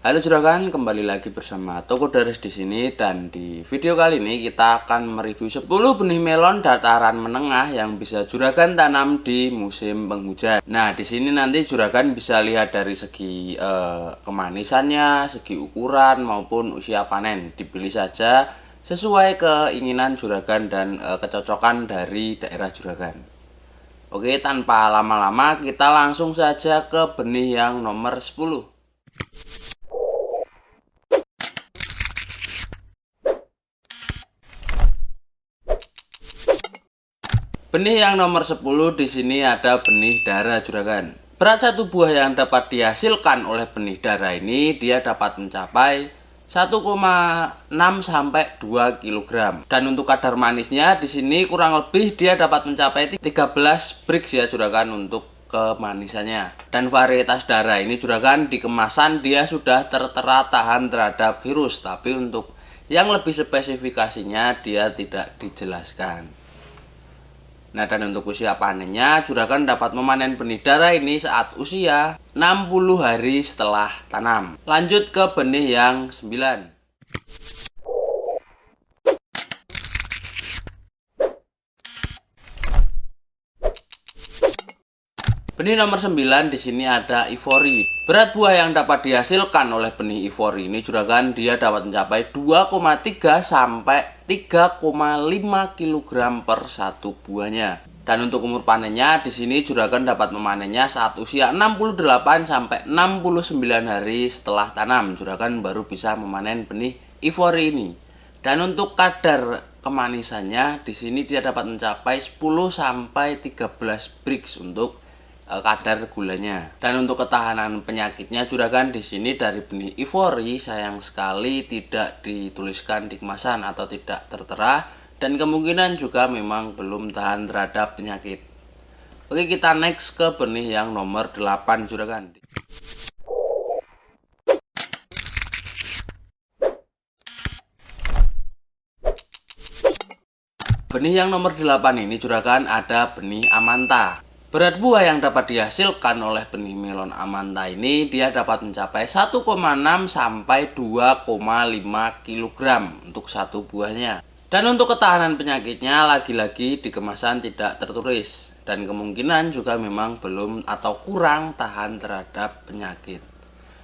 Halo juragan, kembali lagi bersama Toko Dares di sini, dan di video kali ini kita akan mereview 10 benih melon dataran menengah yang bisa juragan tanam di musim penghujan. Nah, di sini nanti juragan bisa lihat dari segi kemanisannya, segi ukuran maupun usia panen. Dipilih saja sesuai keinginan juragan dan kecocokan dari daerah juragan. Oke, tanpa lama-lama kita langsung saja ke benih yang nomor 10. Benih yang nomor 10 di sini ada benih dara juragan. Berat satu buah yang dapat dihasilkan oleh benih dara ini dia dapat mencapai 1,6 sampai 2 kg. Dan untuk kadar manisnya di sini kurang lebih dia dapat mencapai 13 brix ya juragan untuk kemanisannya. Dan varietas dara ini juragan di kemasan dia sudah tertera tahan terhadap virus, tapi untuk yang lebih spesifikasinya dia tidak dijelaskan. Nah, dan untuk usia panennya juragan dapat memanen benih dara ini saat usia 60 hari setelah tanam. Lanjut ke benih yang 9. Benih nomor 9 di sini ada Ivory. Berat buah yang dapat dihasilkan oleh benih Ivory ini juragan dia dapat mencapai 2,3 sampai 3,5 kg per satu buahnya. Dan untuk umur panennya di sini juragan dapat memanennya saat usia 68 sampai 69 hari setelah tanam. Juragan baru bisa memanen benih Ivory ini. Dan untuk kadar kemanisannya di sini dia dapat mencapai 10 sampai 13 brix untuk kadar gulanya. Dan untuk ketahanan penyakitnya juragan di sini dari benih Ivory sayang sekali tidak dituliskan di kemasan atau tidak tertera, dan kemungkinan juga memang belum tahan terhadap penyakit. Oke, kita next ke benih yang nomor 8 juragan. Benih yang nomor 8 ini juragan ada benih Amanta. Berat buah yang dapat dihasilkan oleh benih melon Amanta ini dia dapat mencapai 1,6 sampai 2,5 kg untuk satu buahnya. Dan untuk ketahanan penyakitnya lagi-lagi di kemasan tidak tertulis, dan kemungkinan juga memang belum atau kurang tahan terhadap penyakit.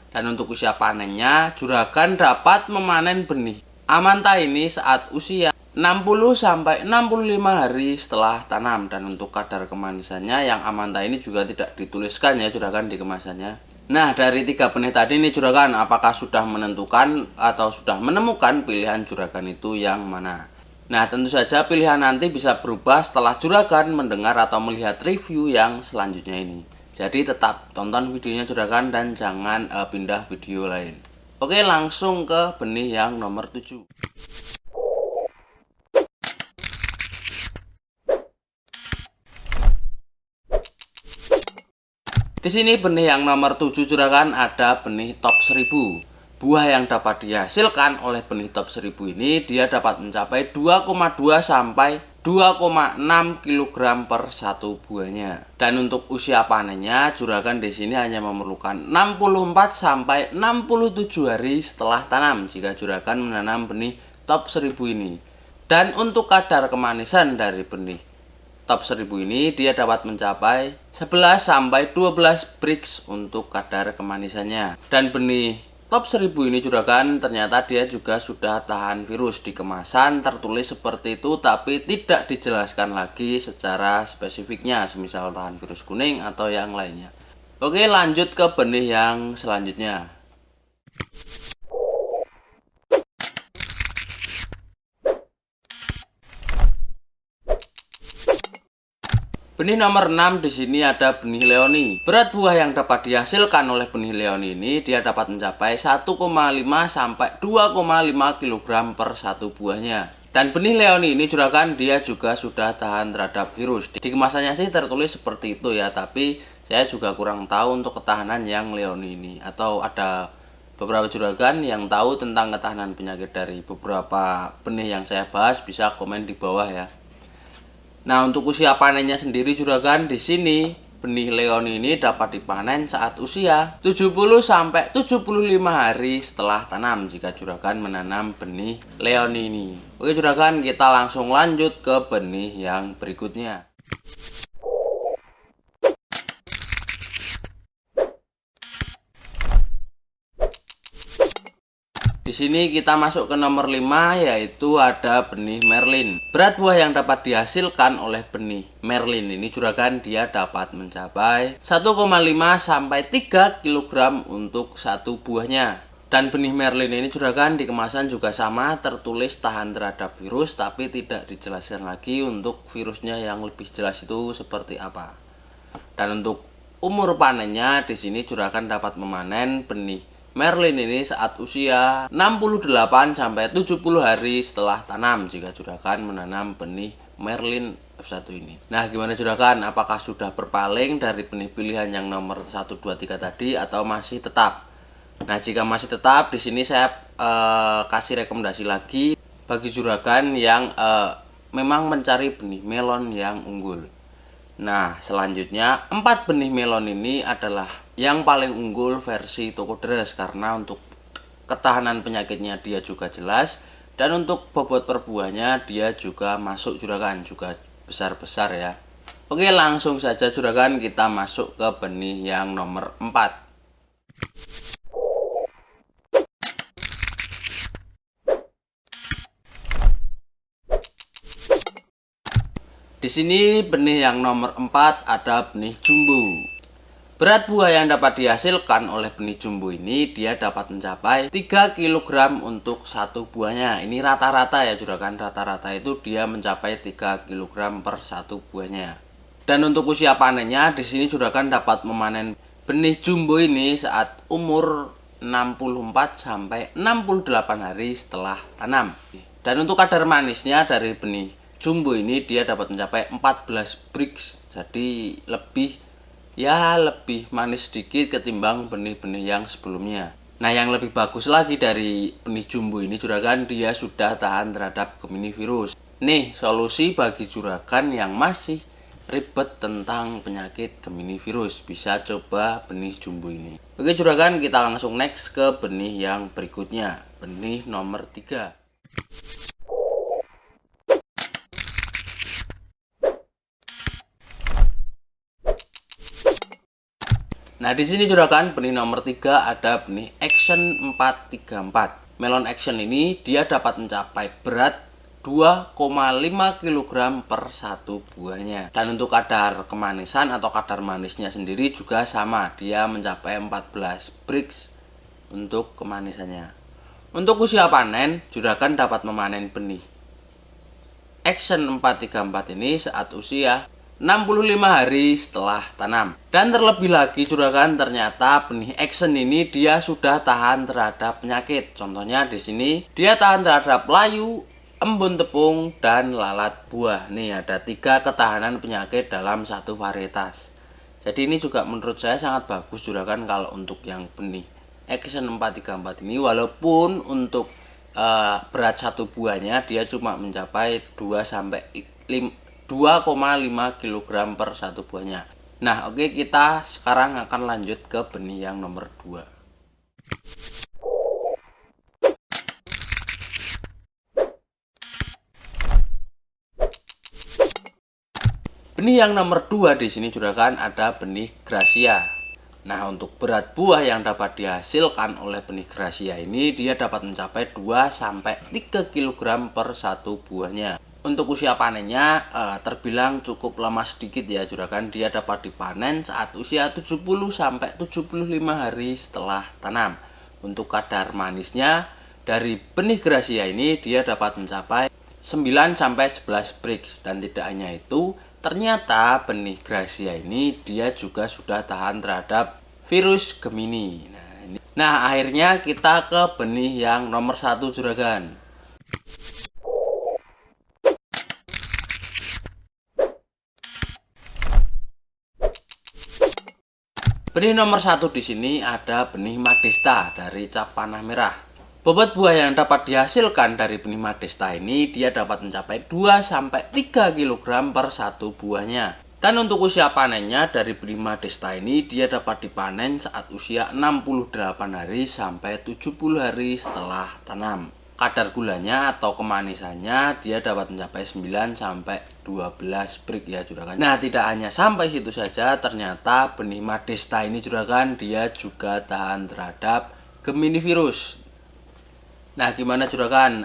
Dan untuk usia panennya juragan dapat memanen benih Amanta ini saat usia 60 sampai 65 hari setelah tanam. Dan untuk kadar kemanisannya yang Amanta ini juga tidak dituliskan ya juragan di kemasannya. Nah, dari 3 benih tadi nih juragan, apakah sudah menentukan atau sudah menemukan pilihan juragan itu yang mana? Nah, tentu saja pilihan nanti bisa berubah setelah juragan mendengar atau melihat review yang selanjutnya ini. Jadi tetap tonton videonya juragan dan jangan pindah video lain. Oke, langsung ke benih yang nomor 7. Di sini benih yang nomor 7 juragan ada benih top 1000. Buah yang dapat dihasilkan oleh benih top 1000 ini dia dapat mencapai 2,2 sampai 2,6 kg per satu buahnya. Dan untuk usia panennya juragan di sini hanya memerlukan 64 sampai 67 hari setelah tanam jika juragan menanam benih top 1000 ini. Dan untuk kadar kemanisan dari benih top 1000 ini dia dapat mencapai 11 sampai 12 brix untuk kadar kemanisannya. Dan benih top 1000 ini juragan ternyata dia juga sudah tahan virus. Di kemasan tertulis seperti itu, tapi tidak dijelaskan lagi secara spesifiknya, semisal tahan virus kuning atau yang lainnya. Oke, lanjut ke benih yang selanjutnya. Benih nomor 6 di sini ada benih Leoni. Berat buah yang dapat dihasilkan oleh benih Leoni ini dia dapat mencapai 1,5 sampai 2,5 kg per satu buahnya. Dan benih Leoni ini juragan dia juga sudah tahan terhadap virus. Di kemasannya sih tertulis seperti itu ya, tapi saya juga kurang tahu untuk ketahanan yang Leoni ini. Atau ada beberapa juragan yang tahu tentang ketahanan penyakit dari beberapa benih yang saya bahas, bisa komen di bawah ya. Nah, untuk usia panennya sendiri juragan di sini benih leoni ini dapat dipanen saat usia 70-75 hari setelah tanam jika juragan menanam benih leoni ini. Oke juragan, kita langsung lanjut ke benih yang berikutnya. Di sini kita masuk ke nomor 5, yaitu ada benih Merlin. Berat buah yang dapat dihasilkan oleh benih Merlin ini juragan dia dapat mencapai 1,5 sampai 3 kg untuk satu buahnya. Dan benih Merlin ini juragan di kemasan juga sama, tertulis tahan terhadap virus, tapi tidak dijelaskan lagi untuk virusnya yang lebih jelas itu seperti apa. Dan untuk umur panennya di sini juragan dapat memanen benih Merlin ini saat usia 68-70 hari setelah tanam jika juragan menanam benih Merlin F1 ini. Nah gimana juragan, apakah sudah berpaling dari benih pilihan yang nomor 1, 2, 3 tadi atau masih tetap? Nah jika masih tetap, di sini saya kasih rekomendasi lagi bagi juragan yang memang mencari benih melon yang unggul. Nah selanjutnya 4 benih melon ini adalah yang paling unggul versi Tokopedes karena untuk ketahanan penyakitnya dia juga jelas, dan untuk bobot per buahnya dia juga masuk juragan, juga besar-besar ya. Oke langsung saja juragan kita masuk ke benih yang nomor 4. Di sini benih yang nomor 4 ada benih jumbo. Berat buah yang dapat dihasilkan oleh benih jumbo ini dia dapat mencapai 3 kg untuk satu buahnya. Ini rata-rata ya juragan, rata-rata itu dia mencapai 3 kg per satu buahnya. Dan untuk usia panennya di sini juragan dapat memanen benih jumbo ini saat umur 64 sampai 68 hari setelah tanam. Dan untuk kadar manisnya dari benih jumbo ini dia dapat mencapai 14 Brix. Jadi lebih manis sedikit ketimbang benih-benih yang sebelumnya. Nah yang lebih bagus lagi dari benih jumbo ini juragan, dia sudah tahan terhadap Gemini virus. Nih solusi bagi juragan yang masih ribet tentang penyakit Gemini virus, bisa coba benih jumbo ini. Oke juragan, kita langsung next ke benih yang berikutnya, benih nomor 3. Nah di sini juragan benih nomor 3 ada benih Action 434. Melon Action ini dia dapat mencapai berat 2,5 kg per satu buahnya. Dan untuk kadar kemanisan atau kadar manisnya sendiri juga sama, dia mencapai 14 Brix untuk kemanisannya. Untuk usia panen, juragan dapat memanen benih Action 434 ini saat usia 65 hari setelah tanam. Dan terlebih lagi juragan, ternyata benih Action ini dia sudah tahan terhadap penyakit. Contohnya di sini dia tahan terhadap layu, embun tepung, dan lalat buah. Nih ada 3 ketahanan penyakit dalam satu varietas. Jadi ini juga menurut saya sangat bagus juragan kalau untuk yang benih Action 434 ini, walaupun untuk berat satu buahnya dia cuma mencapai 2,5 kg per satu buahnya. Nah oke, kita sekarang akan lanjut ke benih yang nomor 2. Benih yang nomor 2 di sini juragan ada benih Gracia. Nah untuk berat buah yang dapat dihasilkan oleh benih Gracia ini dia dapat mencapai 2-3 kg per satu buahnya. Untuk usia panennya terbilang cukup lama sedikit ya juragan, dia dapat dipanen saat usia 70-75 hari setelah tanam. Untuk kadar manisnya dari benih Gracia ini dia dapat mencapai 9-11 Brix. Dan tidak hanya itu, ternyata benih Gracia ini dia juga sudah tahan terhadap virus Gemini. Nah akhirnya kita ke benih yang nomor 1 juragan. Benih nomor 1 di sini ada benih Madesta dari cap panah merah. Bobot buah yang dapat dihasilkan dari benih Madesta ini dia dapat mencapai 2-3 kg per satu buahnya. Dan untuk usia panennya dari benih Madesta ini dia dapat dipanen saat usia 68 hari sampai 70 hari setelah tanam. Kadar gulanya atau kemanisannya dia dapat mencapai 9 sampai 12 brik ya juragan. Nah, tidak hanya sampai situ saja, ternyata benih Madesta ini juragan dia juga tahan terhadap Gemini virus. Nah, gimana juragan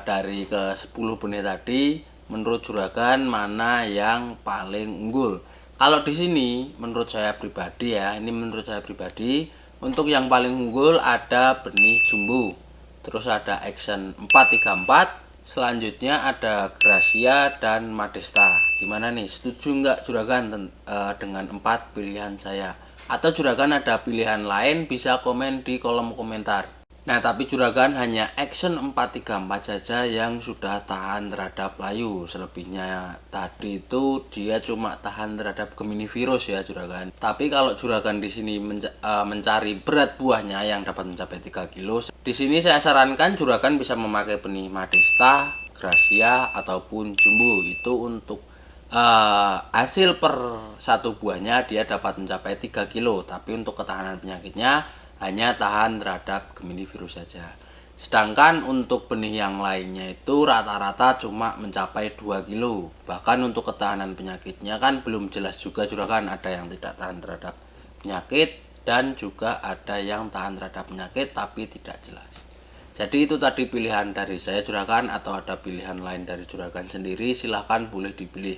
dari ke 10 benih tadi, menurut juragan mana yang paling unggul? Kalau di sini menurut saya pribadi ya, ini menurut saya pribadi, untuk yang paling unggul ada benih Jumbo. Terus ada Action 434, selanjutnya ada Gracia dan Madesta. Gimana nih? Setuju nggak juragan dengan 4 pilihan saya? Atau juragan ada pilihan lain bisa komen di kolom komentar. Nah, tapi juragan hanya Action 434 saja yang sudah tahan terhadap layu. Selebihnya tadi itu dia cuma tahan terhadap Gemini virus ya juragan. Tapi kalau juragan di sini mencari berat buahnya yang dapat mencapai 3 kilo, di sini saya sarankan juragan bisa memakai benih Madesta, Gracia ataupun Jumbo. Itu untuk hasil per satu buahnya dia dapat mencapai 3 kilo. Tapi untuk ketahanan penyakitnya hanya tahan terhadap Gemini virus saja. Sedangkan untuk benih yang lainnya itu rata-rata cuma mencapai 2 kilo. Bahkan untuk ketahanan penyakitnya kan belum jelas juga juragan, ada yang tidak tahan terhadap penyakit dan juga ada yang tahan terhadap penyakit tapi tidak jelas. Jadi itu tadi pilihan dari saya juragan, atau ada pilihan lain dari juragan sendiri silahkan boleh dipilih.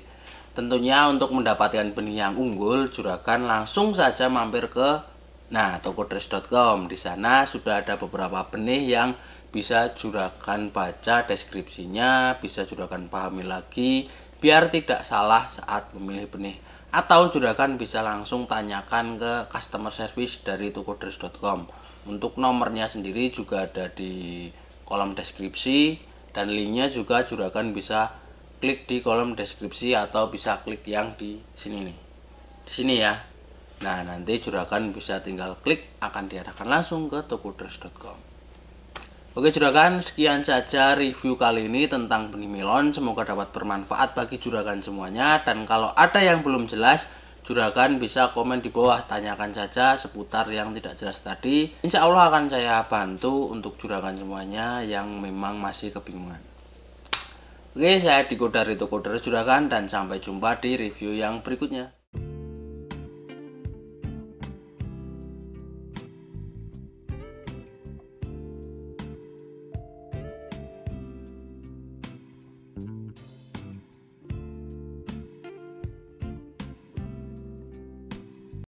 Tentunya untuk mendapatkan benih yang unggul juragan langsung saja mampir ke tokodres.com. Di sana sudah ada beberapa benih yang bisa juragan baca deskripsinya, bisa juragan pahami lagi biar tidak salah saat memilih benih. Atau juragan bisa langsung tanyakan ke customer service dari tokodres.com. Untuk nomornya sendiri juga ada di kolom deskripsi, dan linknya juga juragan bisa klik di kolom deskripsi atau bisa klik yang di sini nih. Di sini ya. Nah, nanti juragan bisa tinggal klik, akan diarahkan langsung ke tokodres.com. Oke juragan, sekian saja review kali ini tentang benih melon. Semoga dapat bermanfaat bagi juragan semuanya. Dan kalau ada yang belum jelas, juragan bisa komen di bawah, tanyakan saja seputar yang tidak jelas tadi. Insya Allah akan saya bantu untuk juragan semuanya yang memang masih kebingungan. Oke, saya Diko dari Tokodres juragan, dan sampai jumpa di review yang berikutnya.